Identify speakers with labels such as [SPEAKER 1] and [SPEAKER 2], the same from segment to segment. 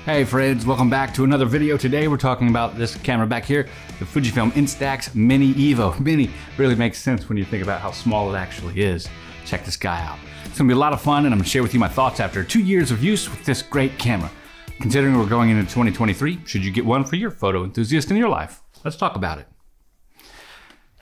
[SPEAKER 1] Hey friends, welcome back to another video. Today we're talking about this camera back here, the FujiFilm Instax Mini EVO. Mini really makes sense when you think about how small it actually is. Check this guy out. It's gonna be a lot of fun and I'm gonna share with you my thoughts after 2 years of use with this great camera. Considering we're going into 2023, should you get one for your photo enthusiast in your life? Let's talk about it.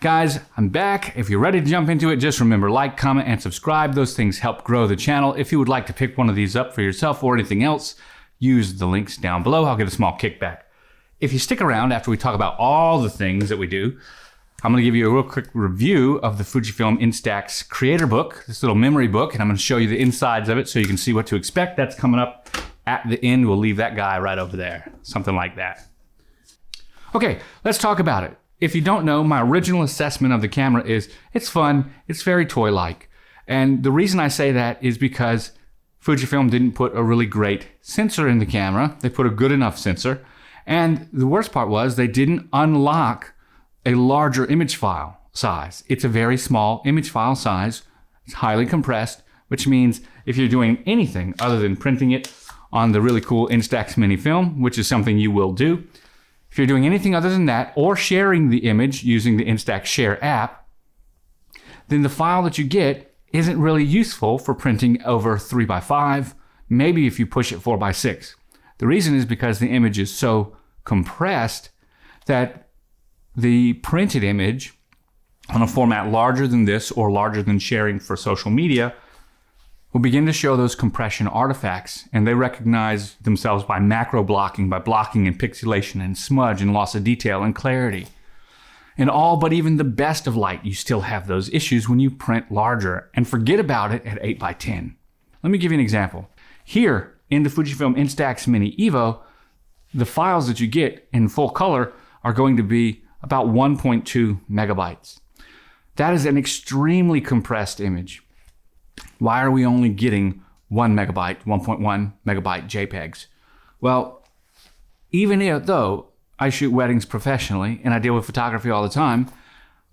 [SPEAKER 1] Guys, I'm back. If you're ready to jump into it, just remember, like, comment, and subscribe. Those things help grow the channel. If you would like to pick one of these up for yourself or anything else, use the links down below. I'll get a small kickback. If you stick around after we talk about all the things that we do, I'm going to give you a real quick review of the FujiFilm Instax Creator Book, this little memory book, and I'm going to show you the insides of it so you can see what to expect. That's coming up at the end. We'll leave that guy right over there, something like that. Okay, let's talk about it. If you don't know, my original assessment of the camera is it's fun, it's very toy-like. And the reason I say that is because Fujifilm didn't put a really great sensor in the camera. They put a good enough sensor. And the worst part was they didn't unlock a larger image file size. It's a very small image file size. It's highly compressed, which means if you're doing anything other than printing it on the really cool Instax mini film, which is something you will do, if you're doing anything other than that or sharing the image using the Instax Share app, then the file that you get isn't really useful for printing over 3x5, maybe if you push it 4x6. The reason is because the image is so compressed that the printed image on a format larger than this or larger than sharing for social media will begin to show those compression artifacts, and they recognize themselves by macro blocking, by blocking and pixelation and smudge and loss of detail and clarity. In all but even the best of light, you still have those issues when you print larger, and forget about it at 8x10. Let me give you an example. Here in the Fujifilm Instax Mini EVO, the files that you get in full color are going to be about 1.2 megabytes. That is an extremely compressed image. Why are we only getting 1 megabyte, 1.1 megabyte JPEGs? Well, even though I shoot weddings professionally and I deal with photography all the time,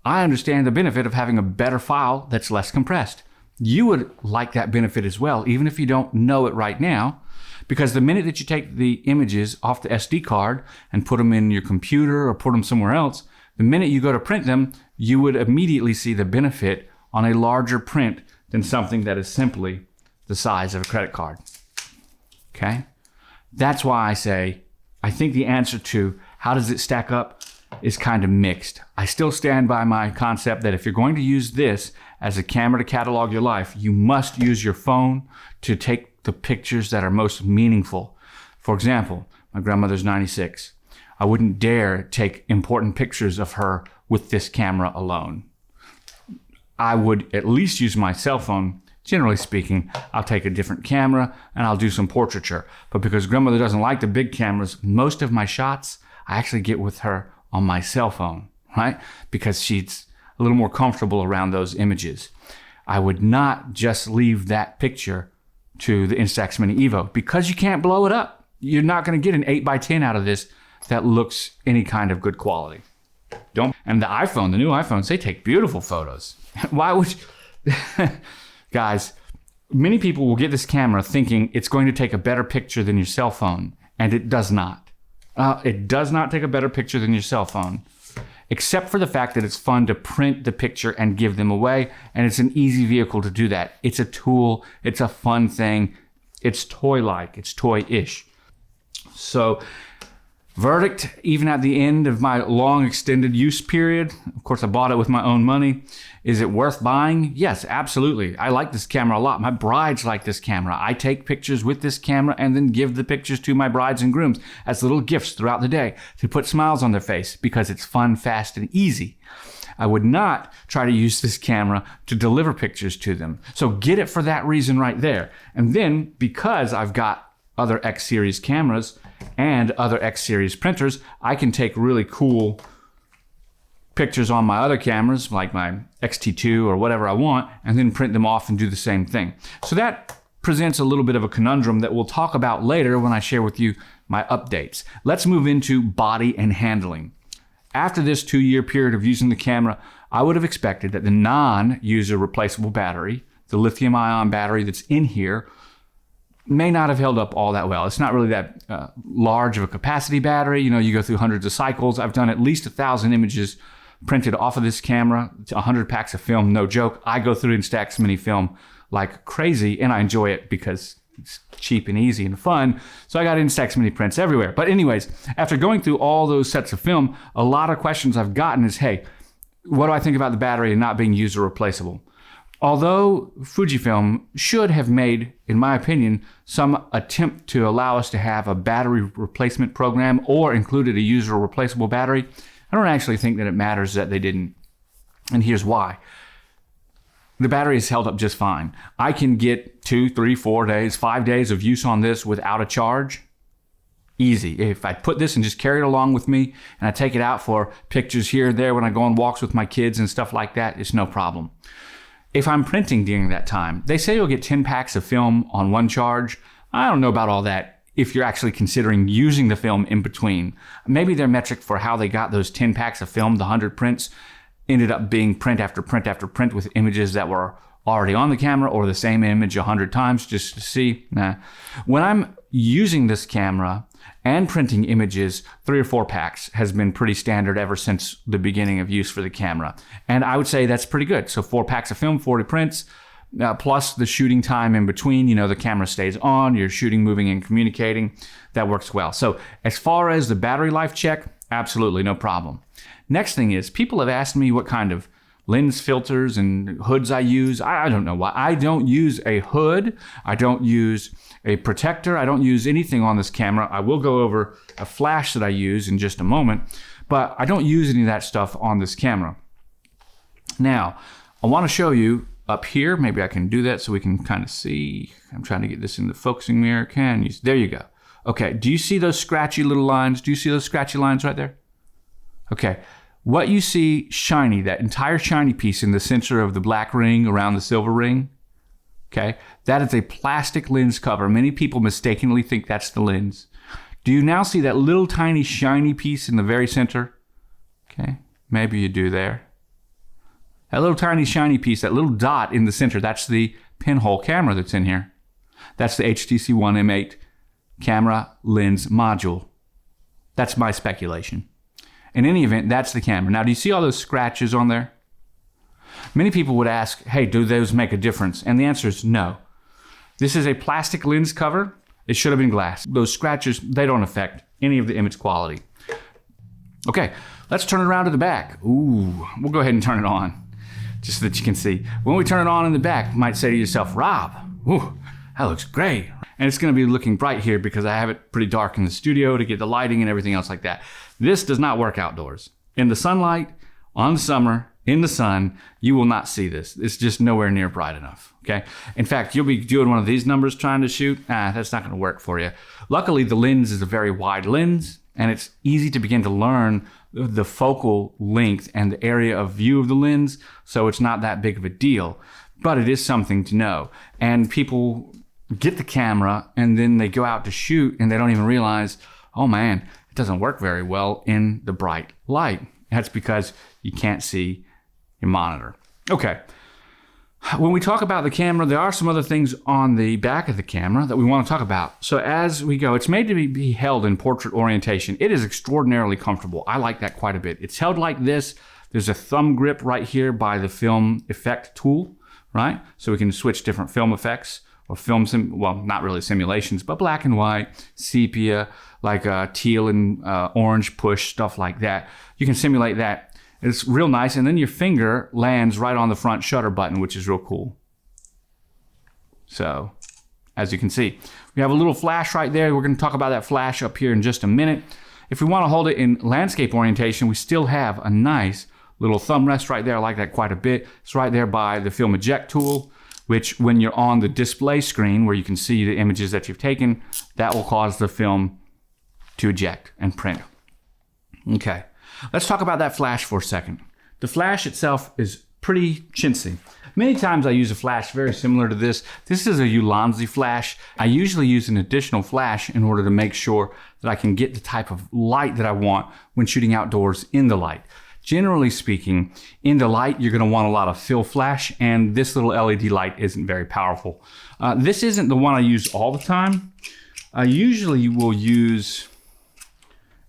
[SPEAKER 1] I understand the benefit of having a better file that's less compressed. You would like that benefit as well, even if you don't know it right now, because the minute that you take the images off the SD card and put them in your computer or put them somewhere else, the minute you go to print them, you would immediately see the benefit on a larger print than something that is simply the size of a credit card. Okay? That's why I say, I think the answer to how does it stack up is kind of mixed. I still stand by my concept that if you're going to use this as a camera to catalog your life, you must use your phone to take the pictures that are most meaningful. For example, my grandmother's 96. I wouldn't dare take important pictures of her with this camera alone. I would at least use my cell phone. Generally speaking, I'll take a different camera and I'll do some portraiture. But because grandmother doesn't like the big cameras, most of my shots I actually get with her on my cell phone, right? Because she's a little more comfortable around those images. I would not just leave that picture to the Instax Mini EVO because you can't blow it up. You're not going to get an 8x10 out of this that looks any kind of good quality. And the iPhone, the new iPhones, they take beautiful photos. Why would you? Guys, many people will get this camera thinking it's going to take a better picture than your cell phone, and it does not. It does not take a better picture than your cell phone, except for the fact that it's fun to print the picture and give them away, and it's an easy vehicle to do that. It's a tool, it's a fun thing, it's toy-like, it's toy-ish. So, verdict, even at the end of my long extended use period, of course I bought it with my own money, is it worth buying? Yes, absolutely. I like this camera a lot. My brides like this camera. I take pictures with this camera and then give the pictures to my brides and grooms as little gifts throughout the day to put smiles on their face because it's fun, fast, and easy. I would not try to use this camera to deliver pictures to them. So get it for that reason right there. And then because I've got other X series cameras and other X series printers, I can take really cool pictures on my other cameras, like my X-T2 or whatever I want, and then print them off and do the same thing. So that presents a little bit of a conundrum that we'll talk about later when I share with you my updates. Let's move into body and handling. After this 2-year period of using the camera, I would have expected that the non-user replaceable battery, the lithium-ion battery that's in here, may not have held up all that well. It's not really that large of a capacity battery. You know, you go through hundreds of cycles. I've done at least 1,000 images printed off of this camera, 100 packs of film, no joke. I go through Instax Mini film like crazy, and I enjoy it because it's cheap and easy and fun. So I got Instax Mini prints everywhere. But anyways, after going through all those sets of film, a lot of questions I've gotten is, hey, what do I think about the battery and not being user replaceable? Although Fujifilm should have made, in my opinion, some attempt to allow us to have a battery replacement program or included a user replaceable battery, I don't actually think that it matters that they didn't. And here's why. The battery is held up just fine. I can get 2, 3, 4 days, 5 days of use on this without a charge. Easy. If I put this and just carry it along with me and I take it out for pictures here and there when I go on walks with my kids and stuff like that, it's no problem. If I'm printing during that time, they say you'll get 10 packs of film on one charge. I don't know about all that if you're actually considering using the film in between. Maybe their metric for how they got those 10 packs of film, the 100 prints, ended up being print after print after print with images that were already on the camera or the same image 100 times just to see. Nah. When I'm using this camera and printing images, 3 or 4 packs has been pretty standard ever since the beginning of use for the camera. And I would say that's pretty good. So 4 packs of film, 40 prints, plus the shooting time in between. You know, the camera stays on, you're shooting, moving, and communicating. That works well. So as far as the battery life check, absolutely no problem. Next thing is, people have asked me what kind of lens filters and hoods I use. I don't know why. I don't use a hood. I don't use a protector. I don't use anything on this camera. I will go over a flash that I use in just a moment, but I don't use any of that stuff on this camera. Now, I want to show you up here. Maybe I can do that so we can kind of see. I'm trying to get this in the focusing mirror. There you go. Okay, do you see those scratchy little lines? Do you see those scratchy lines right there? Okay, what you see shiny, that entire shiny piece in the center of the black ring around the silver ring, okay, that is a plastic lens cover. Many people mistakenly think that's the lens. Do you now see that little tiny shiny piece in the very center? Okay, maybe you do there. That little tiny shiny piece, that little dot in the center, that's the pinhole camera that's in here. That's the HTC One M8 camera lens module. That's my speculation. In any event, that's the camera. Now, do you see all those scratches on there? Many people would ask, hey, do those make a difference? And the answer is no. This is a plastic lens cover. It should have been glass. Those scratches, they don't affect any of the image quality. Okay, let's turn it around to the back. Ooh, we'll go ahead and turn it on just so that you can see. When we turn it on in the back, you might say to yourself, Rob, ooh, that looks great. And it's gonna be looking bright here because I have it pretty dark in the studio to get the lighting and everything else like that. This does not work outdoors. In the sunlight, on summer, in the sun, you will not see this. It's just nowhere near bright enough, okay? In fact, you'll be doing one of these numbers trying to shoot. That's not gonna work for you. Luckily, the lens is a very wide lens, and it's easy to begin to learn the focal length and the area of view of the lens, so it's not that big of a deal. But it is something to know. And people get the camera and then they go out to shoot and they don't even realize, oh man, it doesn't work very well in the bright light. That's because you can't see your monitor. Okay, when we talk about the camera, there are some other things on the back of the camera that we want to talk about. So as we go, it's made to be held in portrait orientation. It is extraordinarily comfortable. I like that quite a bit. It's held like this. There's a thumb grip right here by the film effect tool, right? So we can switch different film effects or well, not really simulations, but black and white, sepia, like teal and orange push, stuff like that. You can simulate that. It's real nice, and then your finger lands right on the front shutter button, which is real cool. So, as you can see, we have a little flash right there. We're going to talk about that flash up here in just a minute. If we want to hold it in landscape orientation, we still have a nice little thumb rest right there. I like that quite a bit. It's right there by the film eject tool, which when you're on the display screen where you can see the images that you've taken, that will cause the film to eject and print. Okay. Let's talk about that flash for a second. The flash itself is pretty chintzy. Many times I use a flash very similar to this. This is a Ulanzi flash. I usually use an additional flash in order to make sure that I can get the type of light that I want when shooting outdoors in the light. Generally speaking, in the light, you're gonna want a lot of fill flash, and this little LED light isn't very powerful. This isn't the one I use all the time. I usually will use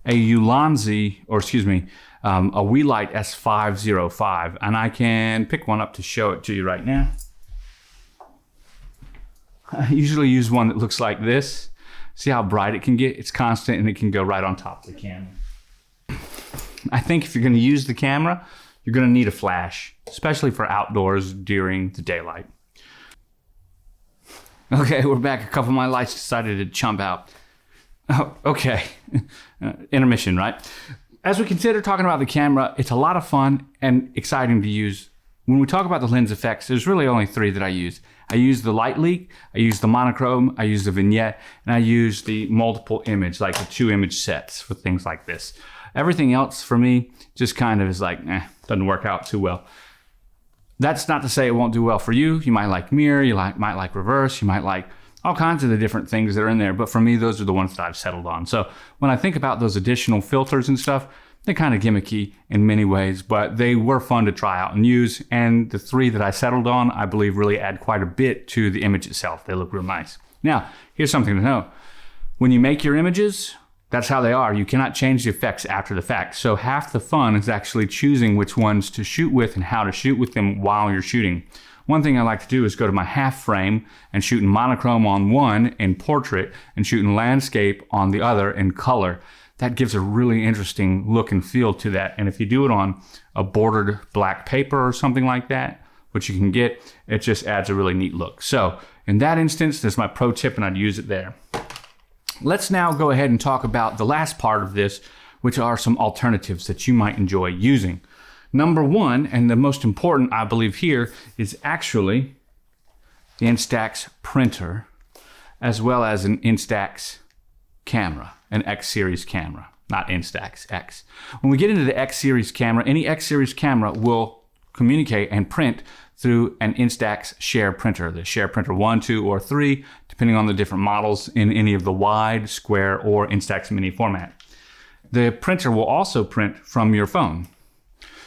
[SPEAKER 1] a Ulanzi, or excuse me, a Weelight S505, and I can pick one up to show it to you right now. I usually use one that looks like this. See how bright it can get? It's constant and it can go right on top of the camera. I think if you're gonna use the camera, you're gonna need a flash, especially for outdoors during the daylight. Okay, we're back. A couple of my lights decided to chump out. Oh, okay, intermission, right? As we consider talking about the camera, it's a lot of fun and exciting to use. When we talk about the lens effects, there's really only three that I use. I use the light leak, I use the monochrome, I use the vignette, and I use the multiple image, like the 2-image sets for things like this. Everything else for me just kind of is like, doesn't work out too well. That's not to say it won't do well for you. You might like mirror, might like reverse, you might like all kinds of the different things that are in there. But for me, those are the ones that I've settled on. So when I think about those additional filters and stuff, they're kind of gimmicky in many ways, but they were fun to try out and use. And the three that I settled on, I believe really add quite a bit to the image itself. They look real nice. Now, here's something to know. When you make your images, that's how they are. You cannot change the effects after the fact. So half the fun is actually choosing which ones to shoot with and how to shoot with them while you're shooting. One thing I like to do is go to my half frame and shoot in monochrome on one in portrait and shoot in landscape on the other in color. That gives a really interesting look and feel to that. And if you do it on a bordered black paper or something like that, which you can get, it just adds a really neat look. So in that instance, that's my pro tip and I'd use it there. Let's now go ahead and talk about the last part of this, which are some alternatives that you might enjoy using. Number one, and the most important I believe here, is actually the Instax printer, as well as an Instax camera, an X series camera, not Instax, X. When we get into the X series camera, any X series camera will communicate and print through an Instax Share printer, the Share printer 1, 2, or 3, depending on the different models in any of the wide, square, or Instax mini format. The printer will also print from your phone.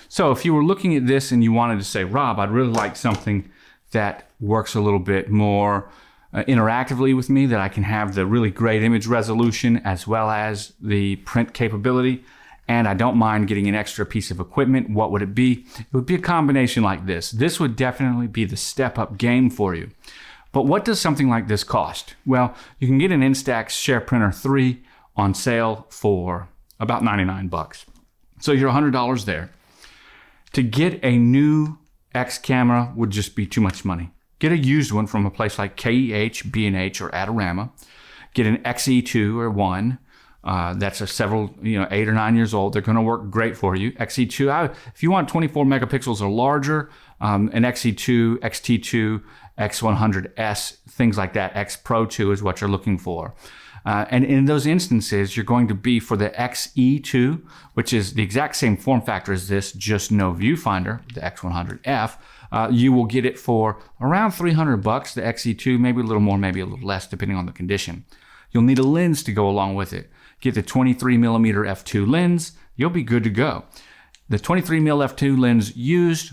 [SPEAKER 1] So if you were looking at this and you wanted to say, Rob, I'd really like something that works a little bit more interactively with me, that I can have the really great image resolution as well as the print capability, and I don't mind getting an extra piece of equipment, what would it be? It would be a combination like this. This would definitely be the step-up game for you. But what does something like this cost? Well, you can get an Instax Share Printer 3 on sale for about 99 bucks. So you're $100 there. To get a new X camera would just be too much money. Get a used one from a place like KEH, B&H, or Adorama. Get an XE2 or 1. That's a several, 8 or 9 years old. They're going to work great for you. XE2, if you want 24 megapixels or larger, an XE2, XT2, X100S, things like that. X Pro 2 is what you're looking for. And in those instances, you're going to be for the XE2, which is the exact same form factor as this, just no viewfinder, the X100F. You will get it for around 300 bucks, the XE2, maybe a little more, maybe a little less, depending on the condition. You'll need a lens to go along with it. Get the 23mm f2 lens, you'll be good to go. The 23mm f2 lens used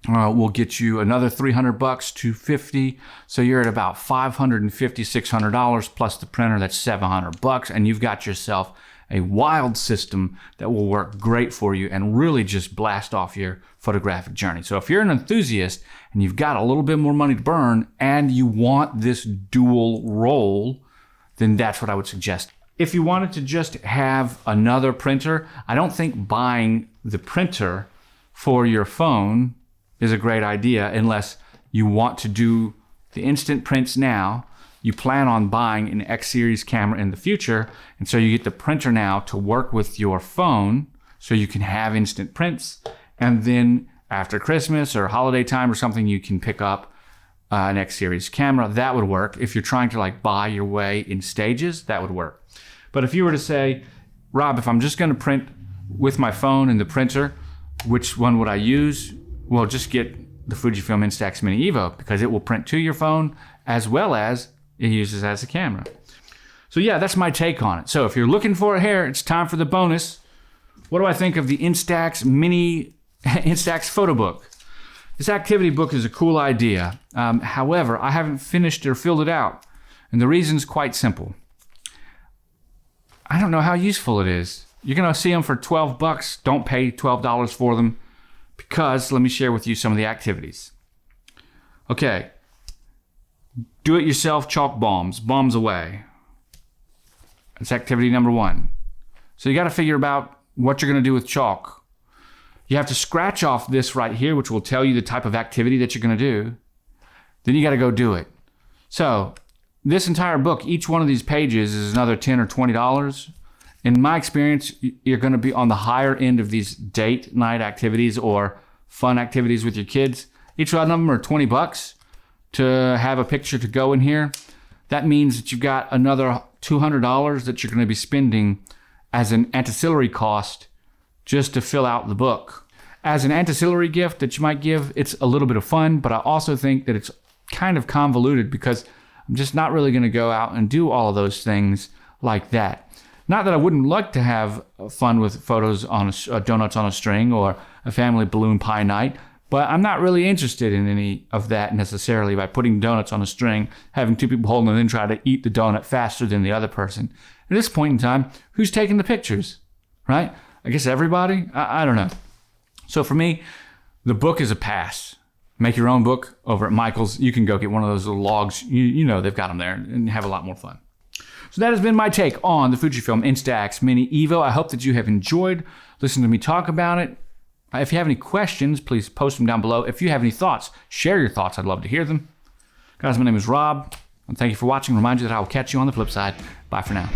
[SPEAKER 1] will get you another 300 bucks, 250. So you're at about $550, $600 plus the printer, that's 700 bucks, and you've got yourself a wild system that will work great for you and really just blast off your photographic journey. So if you're an enthusiast and you've got a little bit more money to burn and you want this dual role, then that's what I would suggest. If you wanted to just have another printer, I don't think buying the printer for your phone is a great idea unless you want to do the instant prints now. You plan on buying an X series camera in the future, and so you get the printer now to work with your phone so you can have instant prints, and then after Christmas or holiday time or something, you can pick up an X series camera. That would work. If you're trying to buy your way in stages, that would work. But if you were to say, Rob, if I'm just going to print with my phone and the printer, which one would I use? Well, just get the FujiFilm Instax Mini EVO because it will print to your phone as well as it uses as a camera. So yeah, that's my take on it. So if you're looking for a hair, it's time for the bonus. What do I think of the Instax Mini Instax photo book? This activity book is a cool idea. However, I haven't finished or filled it out. And the reason's quite simple. I don't know how useful it is. You're gonna see them for 12 bucks. Don't pay $12 for them, because let me share with you some of the activities. Okay, do-it-yourself chalk bombs away. That's activity number 1. So you gotta figure out what you're gonna do with chalk. You have to scratch off this right here, which will tell you the type of activity that you're gonna do. Then you gotta go do it. So this entire book, each one of these pages is another $10 or $20. In my experience, you're gonna be on the higher end of these date night activities or fun activities with your kids. Each one of them are 20 bucks to have a picture to go in here. That means that you've got another $200 that you're gonna be spending as an ancillary cost just to fill out the book. As an ancillary gift that you might give, it's a little bit of fun, but I also think that it's kind of convoluted because I'm just not really gonna go out and do all of those things like that. Not that I wouldn't like to have fun with photos on donuts on a string or a family balloon pie night, but I'm not really interested in any of that necessarily by putting donuts on a string, having 2 people holding it and try to eat the donut faster than the other person. At this point in time, who's taking the pictures, right? I guess everybody? I don't know. So for me, the book is a pass. Make your own book over at Michael's. You can go get one of those little logs. You know they've got them there and have a lot more fun. So that has been my take on the FujiFilm Instax Mini EVO. I hope that you have enjoyed listening to me talk about it. If you have any questions, please post them down below. If you have any thoughts, share your thoughts. I'd love to hear them. Guys, my name is Rob, and thank you for watching. Remind you that I will catch you on the flip side. Bye for now.